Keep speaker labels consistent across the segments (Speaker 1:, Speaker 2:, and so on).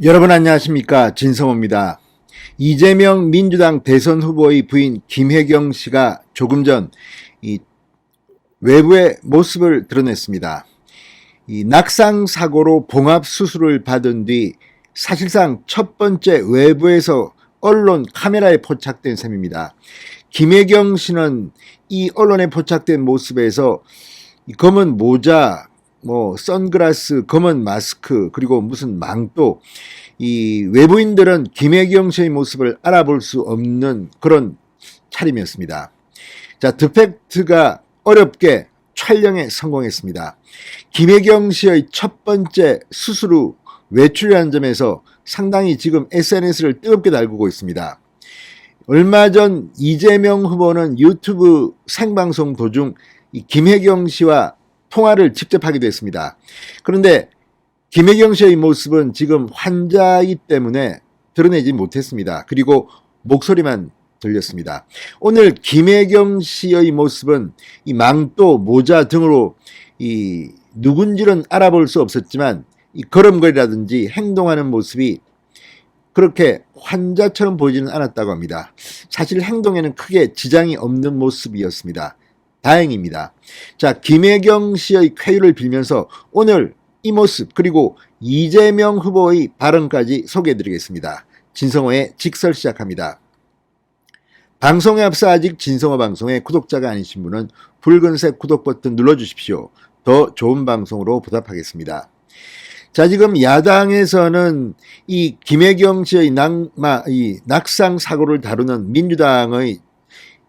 Speaker 1: 여러분 안녕하십니까, 진성호입니다. 이재명 민주당 대선 후보의 부인 김혜경 씨가 조금 전 이 외부의 모습을 드러냈습니다. 이 낙상 사고로 봉합 수술을 받은 뒤 사실상 첫 번째 외부에서 언론 카메라에 포착된 셈입니다. 김혜경 씨는 이 언론에 포착된 모습에서 검은 모자, 선글라스, 검은 마스크, 그리고 무슨 망토, 이 외부인들은 김혜경 씨의 모습을 알아볼 수 없는 그런 차림이었습니다. 자, 드팩트가 어렵게 촬영에 성공했습니다. 김혜경 씨의 첫 번째 수술 후 외출이라는 점에서 상당히 지금 SNS를 뜨겁게 달구고 있습니다. 얼마 전 이재명 후보는 유튜브 생방송 도중 이 김혜경 씨와 통화를 직접 하기도 했습니다. 그런데 김혜경 씨의 모습은 지금 환자이기 때문에 드러내지 못했습니다. 그리고 목소리만 들렸습니다. 오늘 김혜경 씨의 모습은 이 망토, 모자 등으로 이 누군지는 알아볼 수 없었지만 이 걸음걸이라든지 행동하는 모습이 그렇게 환자처럼 보이지는 않았다고 합니다. 사실 행동에는 크게 지장이 없는 모습이었습니다. 다행입니다. 자, 김혜경 씨의 쾌유를 빌면서 오늘 이 모습 그리고 이재명 후보의 발언까지 소개해드리겠습니다. 진성호의 직설 시작합니다. 방송에 앞서 아직 진성호 방송의 구독자가 아니신 분은 붉은색 구독 버튼 눌러주십시오. 더 좋은 방송으로 보답하겠습니다. 자, 지금 야당에서는 이 김혜경 씨의 낙상 사고를 다루는 민주당의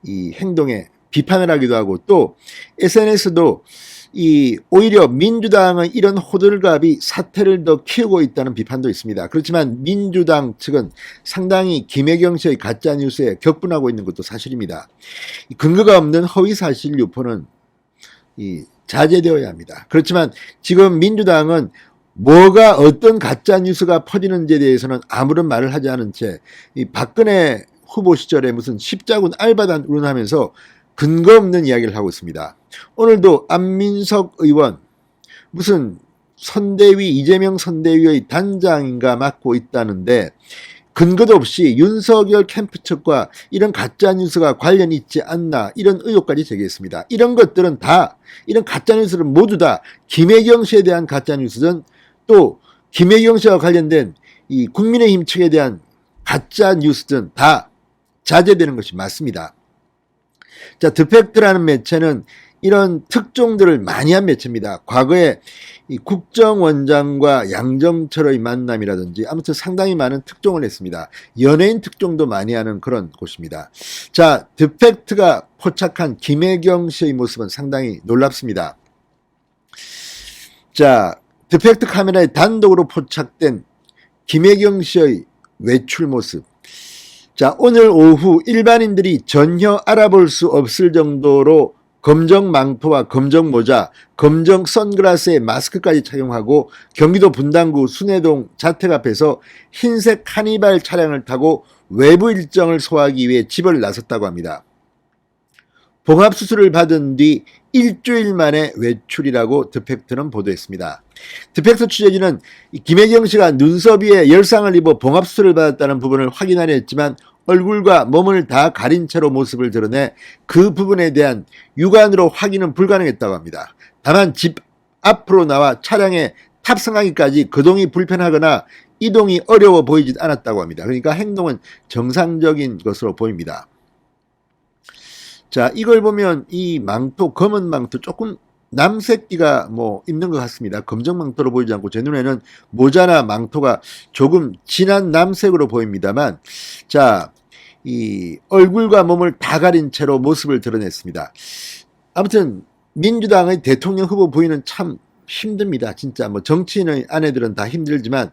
Speaker 1: 이 행동에 비판을 하기도 하고 또 SNS도 오히려 민주당의 이런 호들갑이 사태를 더 키우고 있다는 비판도 있습니다. 그렇지만 민주당 측은 상당히 김혜경 씨의 가짜뉴스에 격분하고 있는 것도 사실입니다. 근거가 없는 허위사실 유포는 자제되어야 합니다. 그렇지만 지금 민주당은 뭐가 어떤 가짜뉴스가 퍼지는지에 대해서는 아무런 말을 하지 않은 채 박근혜 후보 시절에 무슨 십자군 알바단 운운하면서 근거 없는 이야기를 하고 있습니다. 오늘도 안민석 의원 무슨 선대위 이재명 선대위의 단장인가 맡고 있다는데 근거도 없이 윤석열 캠프 측과 이런 가짜뉴스가 관련이 있지 않나 이런 의혹까지 제기했습니다. 이런 것들은 다 이런 가짜뉴스는 모두 다 김혜경 씨에 대한 가짜뉴스든 또 김혜경 씨와 관련된 이 국민의힘 측에 대한 가짜뉴스든 다 자제되는 것이 맞습니다. 자, 드팩트라는 매체는 이런 특종들을 많이 한 매체입니다. 과거에 이 국정원장과 양정철의 만남이라든지 아무튼 상당히 많은 특종을 했습니다. 연예인 특종도 많이 하는 그런 곳입니다. 자, 드팩트가 포착한 김혜경 씨의 모습은 상당히 놀랍습니다. 자, 드팩트 카메라에 단독으로 포착된 김혜경 씨의 외출 모습. 자, 오늘 오후 일반인들이 전혀 알아볼 수 없을 정도로 검정 망토와 검정 모자, 검정 선글라스에 마스크까지 착용하고 경기도 분당구 순회동 자택 앞에서 흰색 카니발 차량을 타고 외부 일정을 소화하기 위해 집을 나섰다고 합니다. 봉합수술을 받은 뒤 일주일 만에 외출이라고 드팩트는 보도했습니다. 드팩트 취재진은 김혜경 씨가 눈썹 위에 열상을 입어 봉합수술을 받았다는 부분을 확인하려 했지만 얼굴과 몸을 다 가린 채로 모습을 드러내 그 부분에 대한 육안으로 확인은 불가능했다고 합니다. 다만 집 앞으로 나와 차량에 탑승하기까지 거동이 불편하거나 이동이 어려워 보이지 않았다고 합니다. 그러니까 행동은 정상적인 것으로 보입니다. 자, 이걸 보면 이 망토, 검은 망토 조금 남색기가 입는 것 같습니다. 검정 망토로 보이지 않고 제 눈에는 모자나 망토가 조금 진한 남색으로 보입니다만, 자, 이 얼굴과 몸을 다 가린 채로 모습을 드러냈습니다. 아무튼 민주당의 대통령 후보 부인은 참 힘듭니다. 진짜 정치인의 아내들은 다 힘들지만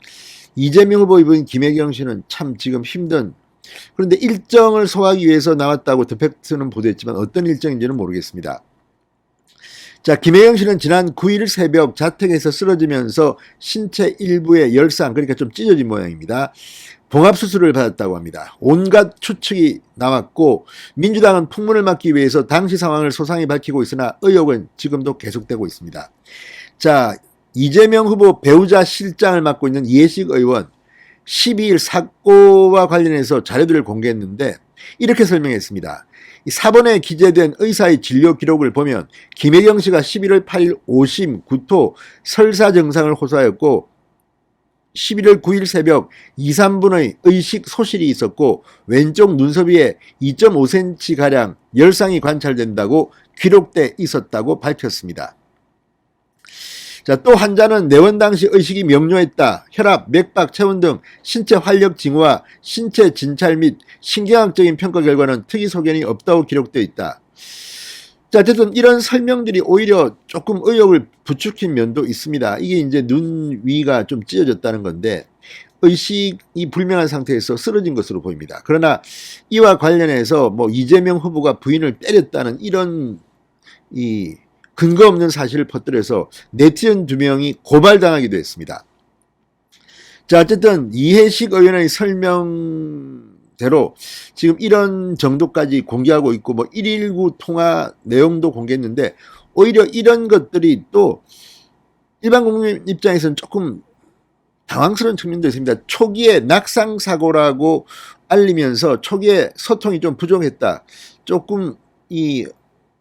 Speaker 1: 이재명 후보의 부인 김혜경 씨는 참 지금 힘든, 그런데 일정을 소화하기 위해서 나왔다고 드팩트는 보도했지만 어떤 일정인지는 모르겠습니다. 자, 김혜경 씨는 지난 9일 새벽 자택에서 쓰러지면서 신체 일부의 열상, 그러니까 좀 찢어진 모양입니다. 봉합수술을 받았다고 합니다. 온갖 추측이 나왔고 민주당은 풍문을 막기 위해서 당시 상황을 소상히 밝히고 있으나 의혹은 지금도 계속되고 있습니다. 자, 이재명 후보 배우자 실장을 맡고 있는 이해식 의원, 12일 사고와 관련해서 자료들을 공개했는데 이렇게 설명했습니다. 이 사본에 기재된 의사의 진료 기록을 보면 김혜경 씨가 11월 8일 오심, 구토, 설사 증상을 호소하였고 11월 9일 새벽 2, 3분의 의식 소실이 있었고 왼쪽 눈썹 위에 2.5cm가량 열상이 관찰된다고 기록돼 있었다고 밝혔습니다. 자, 또 환자는 내원 당시 의식이 명료했다. 혈압, 맥박, 체온 등 신체 활력 징후와 신체 진찰 및 신경학적인 평가 결과는 특이 소견이 없다고 기록되어 있다. 자, 어쨌든 이런 설명들이 오히려 조금 의혹을 부추긴 면도 있습니다. 이게 이제 눈 위가 좀 찢어졌다는 건데 의식이 불명한 상태에서 쓰러진 것으로 보입니다. 그러나 이와 관련해서 뭐 이재명 후보가 부인을 때렸다는 이런 근거 없는 사실을 퍼뜨려서 네티즌 2명이 고발당하기도 했습니다. 자, 어쨌든 이해식 의원의 설명대로 지금 이런 정도까지 공개하고 있고 뭐 119 통화 내용도 공개했는데 오히려 이런 것들이 또 일반 국민 입장에서는 조금 당황스러운 측면도 있습니다. 초기에 낙상사고라고 알리면서 초기에 소통이 좀 부족했다. 조금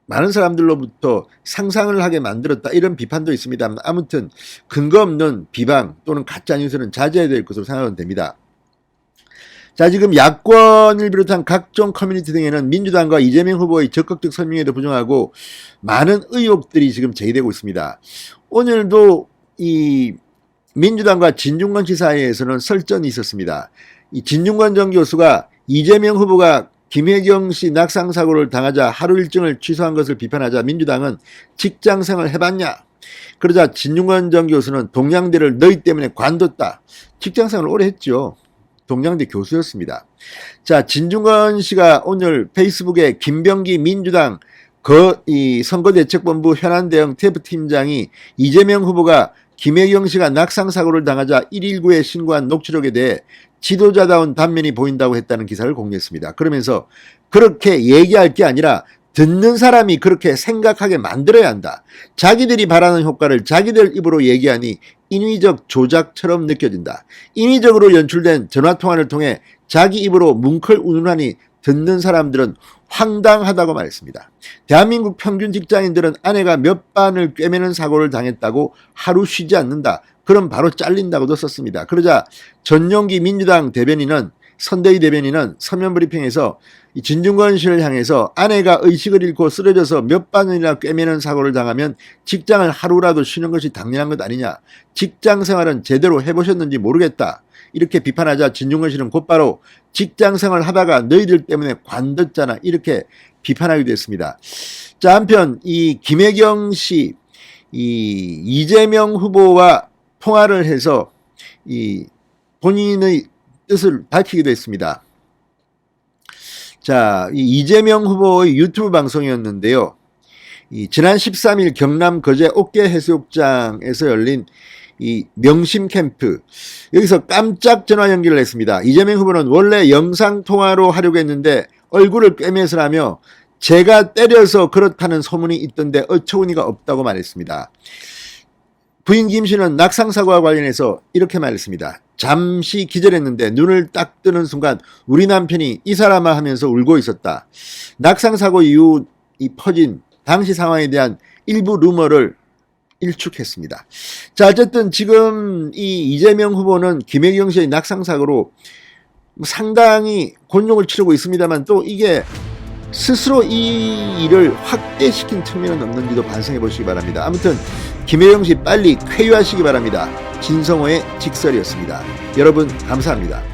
Speaker 1: 많은 사람들로부터 상상을 하게 만들었다. 이런 비판도 있습니다. 아무튼 근거 없는 비방 또는 가짜뉴스는 자제해야 될 것으로 생각하면 됩니다. 자, 지금 야권을 비롯한 각종 커뮤니티 등에는 민주당과 이재명 후보의 적극적 설명에도 부정하고 많은 의혹들이 지금 제기되고 있습니다. 오늘도 이 민주당과 진중권 씨 사이에서는 설전이 있었습니다. 이 진중권 전 교수가 이재명 후보가 김혜경 씨 낙상사고를 당하자 하루 일정을 취소한 것을 비판하자 민주당은 직장생활 해봤냐? 그러자 진중권 전 교수는 동양대를 너희 때문에 관뒀다. 직장생활을 오래 했죠. 동양대 교수였습니다. 자, 진중권 씨가 오늘 페이스북에 김병기 민주당 선거대책본부 현안대응 TF팀장이 이재명 후보가 김혜경 씨가 낙상사고를 당하자 119에 신고한 녹취록에 대해 지도자다운 단면이 보인다고 했다는 기사를 공개했습니다. 그러면서 그렇게 얘기할 게 아니라 듣는 사람이 그렇게 생각하게 만들어야 한다. 자기들이 바라는 효과를 자기들 입으로 얘기하니 인위적 조작처럼 느껴진다. 인위적으로 연출된 전화통화를 통해 자기 입으로 뭉클 운운하니 듣는 사람들은 황당하다고 말했습니다. 대한민국 평균 직장인들은 아내가 몇 반을 꿰매는 사고를 당했다고 하루 쉬지 않는다. 그럼 바로 잘린다고도 썼습니다. 그러자 전용기 민주당 대변인은 선대위 대변인은 서면 브리핑에서 진중권 씨를 향해서 아내가 의식을 잃고 쓰러져서 몇 반이나 꿰매는 사고를 당하면 직장을 하루라도 쉬는 것이 당연한 것 아니냐. 직장 생활은 제대로 해보셨는지 모르겠다. 이렇게 비판하자 진중권 씨는 곧바로 직장 생활 하다가 너희들 때문에 관뒀잖아. 이렇게 비판하기도 했습니다. 자, 한편 이 김혜경 씨 이재명 후보와 통화를 해서 본인의 뜻을 밝히기도 했습니다. 자, 이재명 후보의 유튜브 방송이었는데요. 지난 13일 경남 거제 옥계 해수욕장에서 열린 명심 캠프, 여기서 깜짝 전화 연결을 했습니다. 이재명 후보는 원래 영상통화로 하려고 했는데 얼굴을 꿰매서라며 제가 때려서 그렇다는 소문이 있던데 어처구니가 없다고 말했습니다. 부인 김 씨는 낙상사고와 관련해서 이렇게 말했습니다. 잠시 기절했는데 눈을 딱 뜨는 순간 우리 남편이 이 사람아 하면서 울고 있었다. 낙상사고 이후 퍼진 당시 상황에 대한 일부 루머를 일축했습니다. 자, 어쨌든 지금 이재명 후보는 김혜경 씨의 낙상사고로 상당히 곤욕을 치르고 있습니다만 또 이게 스스로 이 일을 확대시킨 측면은 없는지도 반성해 보시기 바랍니다. 아무튼 김혜경 씨 빨리 쾌유하시기 바랍니다. 진성호의 직설이었습니다. 여러분 감사합니다.